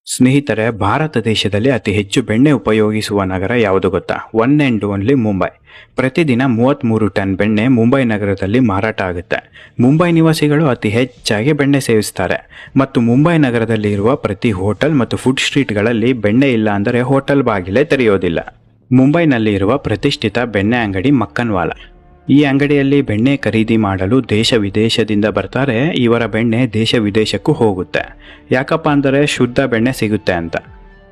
ಸ್ನೇಹಿತರೆ, ಭಾರತ ದೇಶದಲ್ಲಿ ಅತಿ ಹೆಚ್ಚು ಬೆಣ್ಣೆ ಉಪಯೋಗಿಸುವ ನಗರ ಯಾವುದು ಗೊತ್ತಾ? One and only Mumbai. ಪ್ರತಿದಿನ 33 ಟನ್ ಬೆಣ್ಣೆ ಮುಂಬೈ ನಗರದಲ್ಲಿ ಮಾರಾಟ ಆಗುತ್ತೆ. ಮುಂಬೈ ನಿವಾಸಿಗಳು ಅತಿ ಹೆಚ್ಚಾಗಿ ಬೆಣ್ಣೆ ಸೇವಿಸ್ತಾರೆ ಮತ್ತು ಮುಂಬೈ ನಗರದಲ್ಲಿ ಇರುವ ಪ್ರತಿ ಹೋಟೆಲ್ ಮತ್ತು ಫುಡ್ ಸ್ಟ್ರೀಟ್ಗಳಲ್ಲಿ ಬೆಣ್ಣೆ ಇಲ್ಲ ಅಂದರೆ ಹೋಟೆಲ್ ಬಾಗಿಲೇ ತೆರೆಯೋದಿಲ್ಲ. ಮುಂಬೈನಲ್ಲಿ ಇರುವ ಪ್ರತಿಷ್ಠಿತ ಬೆಣ್ಣೆ ಅಂಗಡಿ ಮಕ್ಕನ್ವಾಲಾ. ಈ ಅಂಗಡಿಯಲ್ಲಿ ಬೆಣ್ಣೆ ಖರೀದಿ ಮಾಡಲು ದೇಶ ವಿದೇಶದಿಂದ ಬರ್ತಾರೆ. ಇವರ ಬೆಣ್ಣೆ ದೇಶ ವಿದೇಶಕ್ಕೂ ಹೋಗುತ್ತೆ. ಯಾಕಪ್ಪ ಅಂದರೆ ಶುದ್ಧ ಬೆಣ್ಣೆ ಸಿಗುತ್ತೆ ಅಂತ.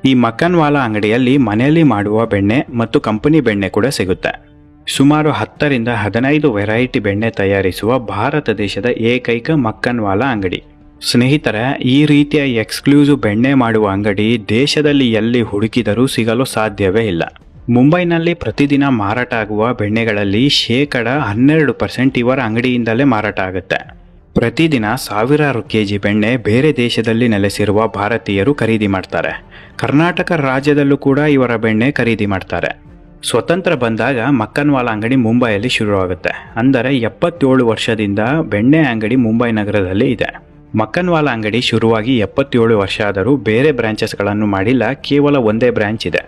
ಈ ಮಕ್ಕನ್ವಾಲಾ ಅಂಗಡಿಯಲ್ಲಿ ಮನೆಯಲ್ಲಿ ಮಾಡುವ ಬೆಣ್ಣೆ ಮತ್ತು ಕಂಪನಿ ಬೆಣ್ಣೆ ಕೂಡ ಸಿಗುತ್ತೆ. ಸುಮಾರು 10 ರಿಂದ 15 ವೆರೈಟಿ ಬೆಣ್ಣೆ ತಯಾರಿಸುವ ಭಾರತ ದೇಶದ ಏಕೈಕ ಮಕ್ಕನ್ವಾಲಾ ಅಂಗಡಿ. ಸ್ನೇಹಿತರೆ, ಈ ರೀತಿಯ ಎಕ್ಸ್ಕ್ಲೂಸಿವ್ ಬೆಣ್ಣೆ ಮಾಡುವ ಅಂಗಡಿ ದೇಶದಲ್ಲಿ ಎಲ್ಲಿ ಹುಡುಕಿದರೂ ಸಿಗಲು ಸಾಧ್ಯವೇ ಇಲ್ಲ. ಮುಂಬೈನಲ್ಲಿ ಪ್ರತಿದಿನ ಮಾರಾಟ ಆಗುವ ಬೆಣ್ಣೆಗಳಲ್ಲಿ 12% ಇವರ ಅಂಗಡಿಯಿಂದಲೇ ಮಾರಾಟ ಆಗುತ್ತೆ. ಪ್ರತಿದಿನ ಸಾವಿರಾರು ಕೆಜಿ ಬೆಣ್ಣೆ ಬೇರೆ ದೇಶದಲ್ಲಿ ನೆಲೆಸಿರುವ ಭಾರತೀಯರು ಖರೀದಿ ಮಾಡ್ತಾರೆ. ಕರ್ನಾಟಕ ರಾಜ್ಯದಲ್ಲೂ ಕೂಡ ಇವರ ಬೆಣ್ಣೆ ಖರೀದಿ ಮಾಡ್ತಾರೆ. ಸ್ವತಂತ್ರ ಬಂದಾಗ ಮಕ್ಕನ್ವಾಲಾ ಅಂಗಡಿ ಮುಂಬೈಯಲ್ಲಿ ಶುರುವಾಗುತ್ತೆ. ಅಂದರೆ 77 ವರ್ಷದಿಂದ ಬೆಣ್ಣೆ ಅಂಗಡಿ ಮುಂಬೈ ನಗರದಲ್ಲಿ ಇದೆ. ಮಕ್ಕನ್ವಾಲಾ ಅಂಗಡಿ ಶುರುವಾಗಿ 77 ವರ್ಷ ಆದರೂ ಬೇರೆ ಬ್ರಾಂಚಸ್ಗಳನ್ನು ಮಾಡಿಲ್ಲ. ಕೇವಲ ಒಂದೇ ಬ್ರಾಂಚ್ ಇದೆ.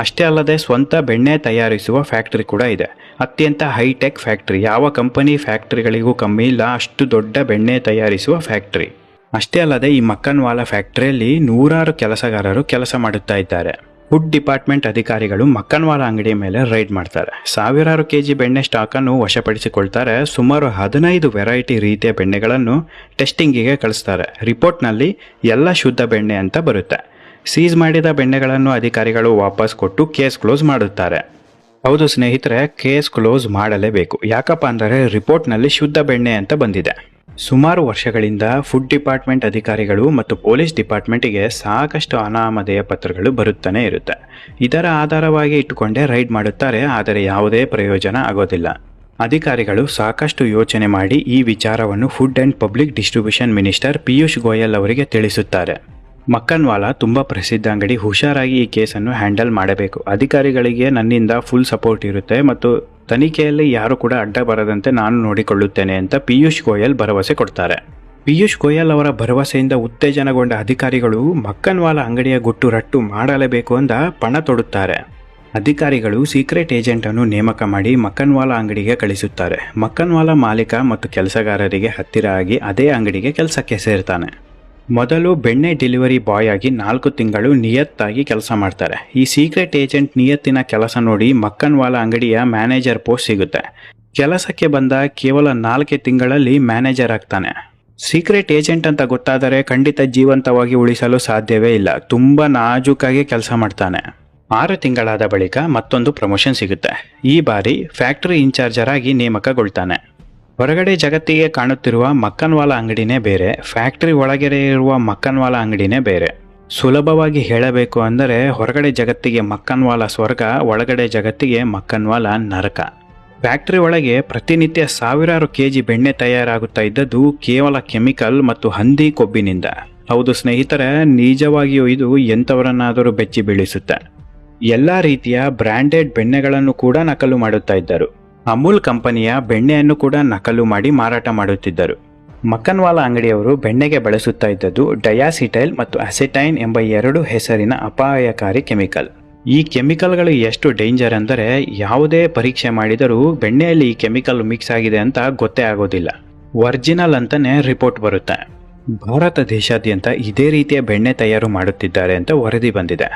ಅಷ್ಟೇ ಅಲ್ಲದೆ ಸ್ವಂತ ಬೆಣ್ಣೆ ತಯಾರಿಸುವ ಫ್ಯಾಕ್ಟರಿ ಕೂಡ ಇದೆ. ಅತ್ಯಂತ ಹೈಟೆಕ್ ಫ್ಯಾಕ್ಟರಿ. ಯಾವ ಕಂಪನಿ ಫ್ಯಾಕ್ಟರಿಗಳಿಗೂ ಕಮ್ಮಿ ಇಲ್ಲ, ಅಷ್ಟು ದೊಡ್ಡ ಬೆಣ್ಣೆ ತಯಾರಿಸುವ ಫ್ಯಾಕ್ಟರಿ. ಅಷ್ಟೇ ಅಲ್ಲದೆ ಈ ಮಕ್ಕನ್ವಾಲಾ ಫ್ಯಾಕ್ಟರಿಯಲ್ಲಿ 100 ಕೆಲಸಗಾರರು ಕೆಲಸ ಮಾಡುತ್ತಾ ಇದ್ದಾರೆ. ಫುಡ್ ಡಿಪಾರ್ಟ್ಮೆಂಟ್ ಅಧಿಕಾರಿಗಳು ಮಕ್ಕನ್ವಾಲಾ ಅಂಗಡಿಯ ಮೇಲೆ ರೈಡ್ ಮಾಡ್ತಾರೆ. ಸಾವಿರಾರು ಕೆಜಿ ಬೆಣ್ಣೆ ಸ್ಟಾಕನ್ನು ವಶಪಡಿಸಿಕೊಳ್ತಾರೆ. ಸುಮಾರು 15 ವೆರೈಟಿ ರೀತಿಯ ಬೆಣ್ಣೆಗಳನ್ನು ಟೆಸ್ಟಿಂಗಿಗೆ ಕಳಿಸ್ತಾರೆ. ರಿಪೋರ್ಟ್ನಲ್ಲಿ ಎಲ್ಲ ಶುದ್ಧ ಬೆಣ್ಣೆ ಅಂತ ಬರುತ್ತೆ. ಸೀಸ್ ಮಾಡಿದ ಬೆಣ್ಣೆಗಳನ್ನು ಅಧಿಕಾರಿಗಳು ವಾಪಸ್ ಕೊಟ್ಟು ಕೇಸ್ ಕ್ಲೋಸ್ ಮಾಡುತ್ತಾರೆ. ಹೌದು ಸ್ನೇಹಿತರೆ, ಕೇಸ್ ಕ್ಲೋಸ್ ಮಾಡಲೇಬೇಕು. ಯಾಕಪ್ಪ ಅಂದರೆ ರಿಪೋರ್ಟ್ನಲ್ಲಿ ಶುದ್ಧ ಬೆಣ್ಣೆ ಅಂತ ಬಂದಿದೆ. ಸುಮಾರು ವರ್ಷಗಳಿಂದ ಫುಡ್ ಡಿಪಾರ್ಟ್ಮೆಂಟ್ ಅಧಿಕಾರಿಗಳು ಮತ್ತು ಪೊಲೀಸ್ ಡಿಪಾರ್ಟ್ಮೆಂಟಿಗೆ ಸಾಕಷ್ಟು ಅನಾಮಧೇಯ ಪತ್ರಗಳು ಬರುತ್ತಾನೆ ಇರುತ್ತೆ. ಇದರ ಆಧಾರವಾಗಿ ಇಟ್ಟುಕೊಂಡೇ ರೈಡ್ ಮಾಡುತ್ತಾರೆ. ಆದರೆ ಯಾವುದೇ ಪ್ರಯೋಜನ ಆಗೋದಿಲ್ಲ. ಅಧಿಕಾರಿಗಳು ಸಾಕಷ್ಟು ಯೋಚನೆ ಮಾಡಿ ಈ ವಿಚಾರವನ್ನು food and public distribution minister Piyush Goyal ಅವರಿಗೆ ತಿಳಿಸುತ್ತಾರೆ. ಮಕ್ಕನ್ವಾಲಾ ತುಂಬ ಪ್ರಸಿದ್ಧ ಅಂಗಡಿ, ಹುಷಾರಾಗಿ ಈ ಕೇಸನ್ನು ಹ್ಯಾಂಡಲ್ ಮಾಡಬೇಕು. ಅಧಿಕಾರಿಗಳಿಗೆ ನನ್ನಿಂದ ಫುಲ್ ಸಪೋರ್ಟ್ ಇರುತ್ತೆ ಮತ್ತು ತನಿಖೆಯಲ್ಲಿ ಯಾರು ಕೂಡ ಅಡ್ಡ ಬರದಂತೆ ನಾನು ನೋಡಿಕೊಳ್ಳುತ್ತೇನೆ ಅಂತ ಪಿಯೂಷ್ ಗೋಯಲ್ ಭರವಸೆ ಕೊಡ್ತಾರೆ. ಪಿಯೂಷ್ ಗೋಯಲ್ ಅವರ ಭರವಸೆಯಿಂದ ಉತ್ತೇಜನಗೊಂಡ ಅಧಿಕಾರಿಗಳು ಮಕ್ಕನ್ವಾಲಾ ಅಂಗಡಿಯ ಗುಟ್ಟು ರಟ್ಟು ಮಾಡಲೇಬೇಕು ಅಂತ ಪಣ ತೊಡುತ್ತಾರೆ. ಅಧಿಕಾರಿಗಳು ಸೀಕ್ರೆಟ್ ಏಜೆಂಟ್ ಅನ್ನು ನೇಮಕ ಮಾಡಿ ಮಕ್ಕನ್ವಾಲಾ ಅಂಗಡಿಗೆ ಕಳಿಸುತ್ತಾರೆ. ಮಕ್ಕನ್ವಾಲಾ ಮಾಲೀಕ ಮತ್ತು ಕೆಲಸಗಾರರಿಗೆ ಹತ್ತಿರ ಆಗಿ ಅದೇ ಅಂಗಡಿಗೆ ಕೆಲಸಕ್ಕೆ ಸೇರ್ತಾನೆ. ಮೊದಲು ಬೆಣ್ಣೆ ಡೆಲಿವರಿ ಬಾಯ್ ಆಗಿ 4 ತಿಂಗಳು ನಿಯತ್ತಾಗಿ ಕೆಲಸ ಮಾಡ್ತಾರೆ. ಈ ಸೀಕ್ರೆಟ್ ಏಜೆಂಟ್ ನಿಯತ್ತಿನ ಕೆಲಸ ನೋಡಿ ಮಕ್ಕನ್ವಾಲಾ ಅಂಗಡಿಯ ಮ್ಯಾನೇಜರ್ ಪೋಸ್ಟ್ ಸಿಗುತ್ತೆ. ಕೆಲಸಕ್ಕೆ ಬಂದ ಕೇವಲ 4 ತಿಂಗಳಲ್ಲಿ ಮ್ಯಾನೇಜರ್ ಆಗ್ತಾನೆ. ಸೀಕ್ರೆಟ್ ಏಜೆಂಟ್ ಅಂತ ಗೊತ್ತಾದರೆ ಖಂಡಿತ ಜೀವಂತವಾಗಿ ಉಳಿಸಲು ಸಾಧ್ಯವೇ ಇಲ್ಲ. ತುಂಬ ನಾಜೂಕಾಗಿ ಕೆಲಸ ಮಾಡ್ತಾನೆ. 6 ತಿಂಗಳಾದ ಬಳಿಕ ಮತ್ತೊಂದು ಪ್ರಮೋಷನ್ ಸಿಗುತ್ತೆ. ಈ ಬಾರಿ ಫ್ಯಾಕ್ಟರಿ ಇನ್ಚಾರ್ಜರ್ ಆಗಿ ನೇಮಕಗೊಳ್ತಾನೆ. ಹೊರಗಡೆ ಜಗತ್ತಿಗೆ ಕಾಣುತ್ತಿರುವ ಮಕ್ಕನ್ವಾಲಾ ಅಂಗಡಿನೇ ಬೇರೆ, ಫ್ಯಾಕ್ಟರಿ ಒಳಗಡೆ ಇರುವ ಮಕ್ಕನ್ವಾಲಾ ಅಂಗಡಿನೇ ಬೇರೆ. ಸುಲಭವಾಗಿ ಹೇಳಬೇಕು ಅಂದರೆ ಹೊರಗಡೆ ಜಗತ್ತಿಗೆ ಮಕ್ಕನ್ವಾಲಾ ಸ್ವರ್ಗ, ಒಳಗಡೆ ಜಗತ್ತಿಗೆ ಮಕ್ಕನ್ವಾಲಾ ನರಕ. ಫ್ಯಾಕ್ಟರಿ ಒಳಗೆ ಪ್ರತಿನಿತ್ಯ ಸಾವಿರಾರು ಕೆಜಿ ಬೆಣ್ಣೆ ತಯಾರಾಗುತ್ತಾ ಇದ್ದದ್ದು ಕೇವಲ ಕೆಮಿಕಲ್ ಮತ್ತು ಹಂದಿ ಕೊಬ್ಬಿನಿಂದ. ಹೌದು ಸ್ನೇಹಿತರೆ, ನಿಜವಾಗಿಯೂ ಇದು ಎಂಥವರನ್ನಾದರೂ ಬೆಚ್ಚಿ ಬೀಳಿಸುತ್ತೆ. ಎಲ್ಲ ರೀತಿಯ ಬ್ರ್ಯಾಂಡೆಡ್ ಬೆಣ್ಣೆಗಳನ್ನು ಕೂಡ ನಕಲು ಮಾಡುತ್ತಾ ಇದ್ದರು. ಅಮೂಲ್ ಕಂಪನಿಯ ಬೆಣ್ಣೆಯನ್ನು ಕೂಡ ನಕಲು ಮಾಡಿ ಮಾರಾಟ ಮಾಡುತ್ತಿದ್ದರು. ಮಕ್ಕನ್ವಾಲಾ ಅಂಗಡಿಯವರು ಬೆಣ್ಣೆಗೆ ಬಳಸುತ್ತಾ ಇದ್ದದ್ದು ಡಯಾಸಿಟೈಲ್ ಮತ್ತು ಅಸೆಟೈನ್ ಎಂಬ 2 ಹೆಸರಿನ ಅಪಾಯಕಾರಿ ಕೆಮಿಕಲ್. ಈ ಕೆಮಿಕಲ್ಗಳು ಎಷ್ಟು ಡೇಂಜರ್ ಅಂದರೆ ಯಾವುದೇ ಪರೀಕ್ಷೆ ಮಾಡಿದರೂ ಬೆಣ್ಣೆಯಲ್ಲಿ ಈ ಕೆಮಿಕಲ್ ಮಿಕ್ಸ್ ಆಗಿದೆ ಅಂತ ಗೊತ್ತೇ ಆಗೋದಿಲ್ಲ. ಒರಿಜಿನಲ್ ಅಂತಾನೆ ರಿಪೋರ್ಟ್ ಬರುತ್ತೆ. ಭಾರತ ದೇಶಾದ್ಯಂತ ಇದೇ ರೀತಿಯ ಬೆಣ್ಣೆ ತಯಾರು ಮಾಡುತ್ತಿದ್ದಾರೆ ಅಂತ ವರದಿ ಬಂದಿದೆ.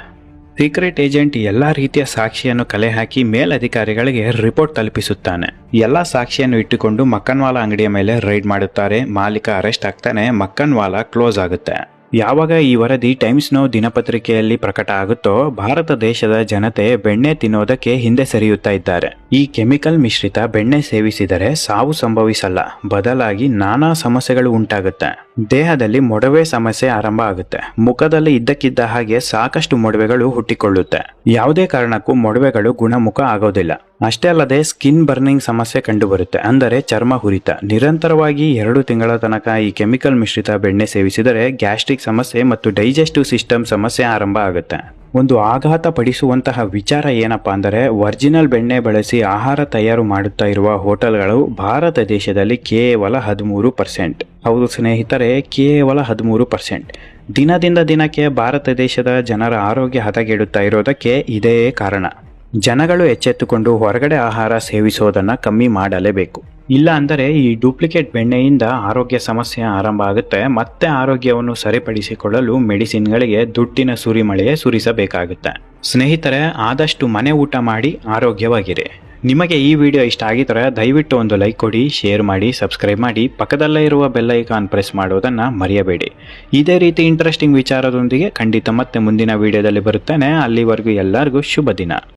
ಸೀಕ್ರೆಟ್ ಏಜೆಂಟ್ ಎಲ್ಲ ರೀತಿಯ ಸಾಕ್ಷಿಯನ್ನು ಕಲೆ ಹಾಕಿ ಮೇಲಧಿಕಾರಿಗಳಿಗೆ ರಿಪೋರ್ಟ್ ತಲುಪಿಸುತ್ತಾನೆ. ಎಲ್ಲ ಸಾಕ್ಷಿಯನ್ನು ಇಟ್ಟುಕೊಂಡು ಮಕ್ಕನ್ವಾಲಾ ಅಂಗಡಿಯ ಮೇಲೆ ರೈಡ್ ಮಾಡುತ್ತಾರೆ. ಮಾಲೀಕ ಅರೆಸ್ಟ್ ಆಗ್ತಾನೆ. ಮಕ್ಕನ್ವಾಲಾ ಕ್ಲೋಸ್ ಆಗುತ್ತೆ. ಯಾವಾಗ ಈ ವರದಿ ಟೈಮ್ಸ್ ನೌ ದಿನಪತ್ರಿಕೆಯಲ್ಲಿ ಪ್ರಕಟ ಆಗುತ್ತೋ ಭಾರತ ದೇಶದ ಜನತೆ ಬೆಣ್ಣೆ ತಿನ್ನೋದಕ್ಕೆ ಹಿಂದೆ ಸರಿಯುತ್ತಾ ಇದ್ದಾರೆ. ಈ ಕೆಮಿಕಲ್ ಮಿಶ್ರಿತ ಬೆಣ್ಣೆ ಸೇವಿಸಿದರೆ ಸಾವು ಸಂಭವಿಸಲ್ಲ, ಬದಲಾಗಿ ನಾನಾ ಸಮಸ್ಯೆಗಳು ಉಂಟಾಗುತ್ತೆ. ದೇಹದಲ್ಲಿ ಮೊಡವೆ ಸಮಸ್ಯೆ ಆರಂಭ ಆಗುತ್ತೆ. ಮುಖದಲ್ಲಿ ಇದ್ದಕ್ಕಿದ್ದ ಹಾಗೆ ಸಾಕಷ್ಟು ಮೊಡವೆಗಳು ಹುಟ್ಟಿಕೊಳ್ಳುತ್ತೆ. ಯಾವುದೇ ಕಾರಣಕ್ಕೂ ಮೊಡವೆಗಳು ಗುಣಮುಖ ಆಗೋದಿಲ್ಲ. ಅಷ್ಟೇ ಅಲ್ಲದೆ ಸ್ಕಿನ್ ಬರ್ನಿಂಗ್ ಸಮಸ್ಯೆ ಕಂಡುಬರುತ್ತೆ, ಅಂದರೆ ಚರ್ಮ ಹುರಿತ. ನಿರಂತರವಾಗಿ 2 ತಿಂಗಳ ತನಕ ಈ ಕೆಮಿಕಲ್ ಮಿಶ್ರಿತ ಬೆಣ್ಣೆ ಸೇವಿಸಿದರೆ ಗ್ಯಾಸ್ಟ್ರಿಕ್ ಸಮಸ್ಯೆ ಮತ್ತು ಡೈಜೆಸ್ಟಿವ್ ಸಿಸ್ಟಮ್ ಸಮಸ್ಯೆ ಆರಂಭ ಆಗುತ್ತೆ. ಒಂದು ಆಘಾತ ಪಡಿಸುವಂತಹ ವಿಚಾರ ಏನಪ್ಪಾ ಅಂದರೆ ಒರಿಜಿನಲ್ ಬೆಣ್ಣೆ ಬಳಸಿ ಆಹಾರ ತಯಾರು ಮಾಡುತ್ತಾ ಇರುವ ಹೋಟೆಲ್ಗಳು ಭಾರತ ದೇಶದಲ್ಲಿ ಕೇವಲ 13%. ಹೌದು ಸ್ನೇಹಿತರೆ, ಕೇವಲ 13%. ದಿನದಿಂದ ದಿನಕ್ಕೆ ಭಾರತ ದೇಶದ ಜನರ ಆರೋಗ್ಯ ಹದಗೆಡುತ್ತಾ ಇರೋದಕ್ಕೆ ಇದೇ ಕಾರಣ. ಜನಗಳು ಎಚ್ಚೆತ್ತುಕೊಂಡು ಹೊರಗಡೆ ಆಹಾರ ಸೇವಿಸೋದನ್ನು ಕಮ್ಮಿ ಮಾಡಲೇಬೇಕು. ಇಲ್ಲ ಅಂದರೆ ಈ ಡೂಪ್ಲಿಕೇಟ್ ಬೆಣ್ಣೆಯಿಂದ ಆರೋಗ್ಯ ಸಮಸ್ಯೆ ಆರಂಭ ಆಗುತ್ತೆ. ಮತ್ತೆ ಆರೋಗ್ಯವನ್ನು ಸರಿಪಡಿಸಿಕೊಳ್ಳಲು ಮೆಡಿಸಿನ್ಗಳಿಗೆ ದುಡ್ಡಿನ ಸುರಿಮಳೆಯೇ ಸುರಿಸಬೇಕಾಗುತ್ತೆ. ಸ್ನೇಹಿತರೆ, ಆದಷ್ಟು ಮನೆ ಊಟ ಮಾಡಿ ಆರೋಗ್ಯವಾಗಿರಿ. ನಿಮಗೆ ಈ ವಿಡಿಯೋ ಇಷ್ಟ ಆಗಿದ್ದರೆ ದಯವಿಟ್ಟು ಒಂದು ಲೈಕ್ ಕೊಡಿ, ಶೇರ್ ಮಾಡಿ, ಸಬ್ಸ್ಕ್ರೈಬ್ ಮಾಡಿ, ಪಕ್ಕದಲ್ಲೇ ಇರುವ ಬೆಲ್ ಐಕಾನ್ ಪ್ರೆಸ್ ಮಾಡೋದನ್ನು ಮರೆಯಬೇಡಿ. ಇದೇ ರೀತಿ ಇಂಟ್ರೆಸ್ಟಿಂಗ್ ವಿಚಾರದೊಂದಿಗೆ ಖಂಡಿತ ಮತ್ತೆ ಮುಂದಿನ ವಿಡಿಯೋದಲ್ಲಿ ಬರುತ್ತೇನೆ. ಅಲ್ಲಿವರೆಗೂ ಎಲ್ಲರಿಗೂ ಶುಭ ದಿನ.